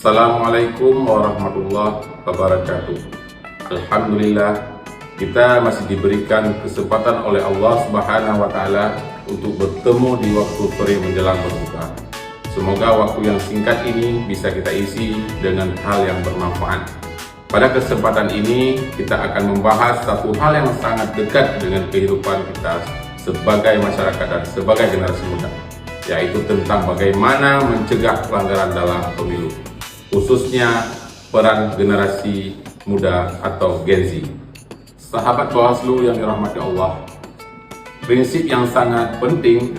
Assalamualaikum warahmatullahi wabarakatuh. Alhamdulillah, kita masih diberikan kesempatan oleh Allah Subhanahu wa Ta'ala untuk bertemu di waktu sore menjelang berbuka. Semoga waktu yang singkat ini bisa kita isi dengan hal yang bermanfaat. Pada kesempatan ini kita akan membahas satu hal yang sangat dekat dengan kehidupan kita sebagai masyarakat dan sebagai generasi muda, yaitu tentang bagaimana mencegah pelanggaran dalam pemilu, khususnya peran generasi muda atau Gen Z. Sahabat Bawaslu yang dirahmati Allah, prinsip yang sangat penting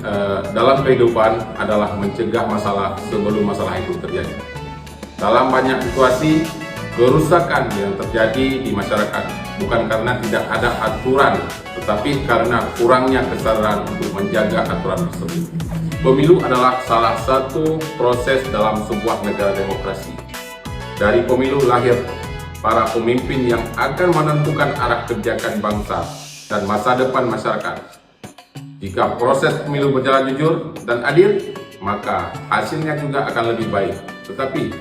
dalam kehidupan adalah mencegah masalah sebelum masalah itu terjadi. Dalam banyak situasi, kerusakan yang terjadi di masyarakat bukan karena tidak ada aturan, tetapi karena kurangnya kesadaran untuk menjaga aturan tersebut. Pemilu adalah salah satu proses dalam sebuah negara demokrasi. Dari pemilu lahir para pemimpin yang akan menentukan arah kebijakan bangsa dan masa depan masyarakat. Jika proses pemilu berjalan jujur dan adil, maka hasilnya juga akan lebih baik. Tetapi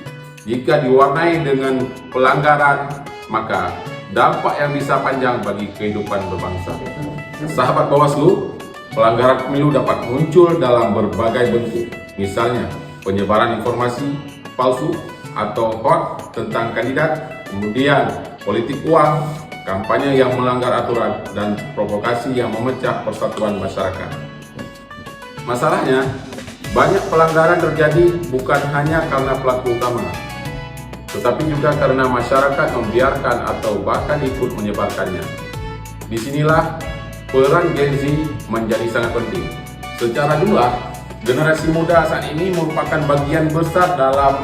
jika diwarnai dengan pelanggaran, maka dampak yang bisa panjang bagi kehidupan berbangsa. Sahabat Bawaslu, pelanggaran pemilu dapat muncul dalam berbagai bentuk, misalnya penyebaran informasi palsu atau hoax tentang kandidat, kemudian politik uang, kampanye yang melanggar aturan, dan provokasi yang memecah persatuan masyarakat. Masalahnya, banyak pelanggaran terjadi bukan hanya karena pelaku utama, tetapi juga karena masyarakat membiarkan atau bahkan ikut menyebarkannya. Disinilah peran Gen Z menjadi sangat penting. Secara jumlah, generasi muda saat ini merupakan bagian besar dalam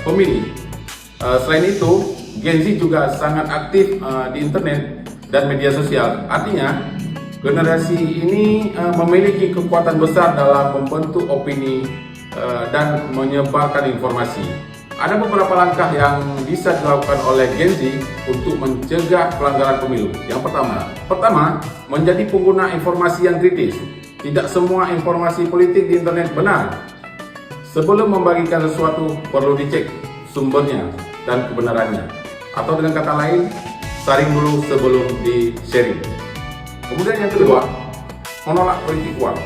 pemilih. Selain itu, Gen Z juga sangat aktif di internet dan media sosial. Artinya, generasi ini memiliki kekuatan besar dalam membentuk opini dan menyebarkan informasi. Ada beberapa langkah yang bisa dilakukan oleh Gen Z untuk mencegah pelanggaran pemilu. Yang pertama, menjadi pengguna informasi yang kritis. Tidak semua informasi politik di internet benar. Sebelum membagikan sesuatu, perlu dicek sumbernya dan kebenarannya. Atau dengan kata lain, saring dulu sebelum di-sharing. Kemudian yang kedua, menolak politik uang.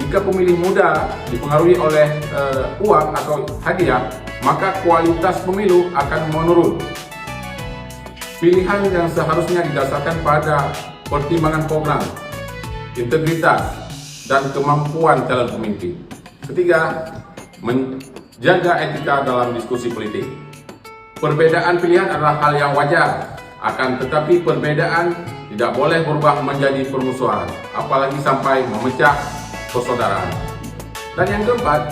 Jika pemilih muda dipengaruhi oleh uang atau hadiah, maka kualitas pemilu akan menurun. Pilihan yang seharusnya didasarkan pada pertimbangan program, integritas, dan kemampuan calon pemimpin. Ketiga, menjaga etika dalam diskusi politik. Perbedaan pilihan adalah hal yang wajar, akan tetapi perbedaan tidak boleh berubah menjadi permusuhan, apalagi sampai memecah persaudaraan. Dan yang keempat,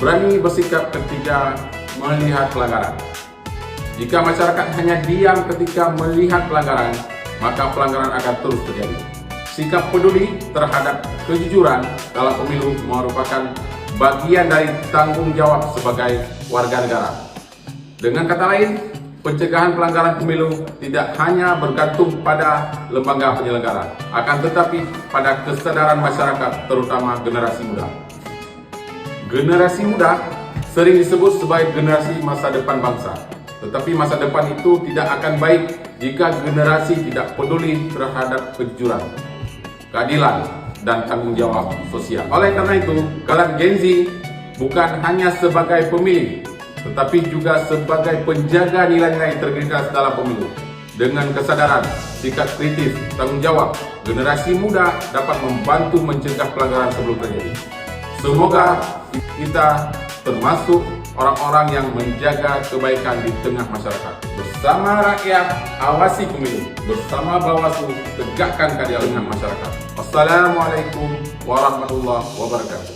berani bersikap ketika melihat pelanggaran. Jika masyarakat hanya diam ketika melihat pelanggaran, maka pelanggaran akan terus terjadi. Sikap peduli terhadap kejujuran dalam pemilu merupakan bagian dari tanggung jawab sebagai warga negara. Dengan kata lain, pencegahan pelanggaran pemilu tidak hanya bergantung pada lembaga penyelenggara, akan tetapi pada kesadaran masyarakat, terutama generasi muda. Generasi muda sering disebut sebagai generasi masa depan bangsa, tetapi masa depan itu tidak akan baik jika generasi tidak peduli terhadap kejujuran, keadilan, dan tanggung jawab sosial. Oleh karena itu, peran Gen Z bukan hanya sebagai pemilih, tetapi juga sebagai penjaga nilai-nilai integritas dalam pemilu. Dengan kesadaran, sikap kritis, tanggung jawab, generasi muda dapat membantu mencegah pelanggaran sebelum terjadi. Semoga kita termasuk orang-orang yang menjaga kebaikan di tengah masyarakat. Bersama rakyat, awasi pemilu. Bersama Bawaslu, tegakkan keadilan masyarakat. Wassalamualaikum warahmatullahi wabarakatuh.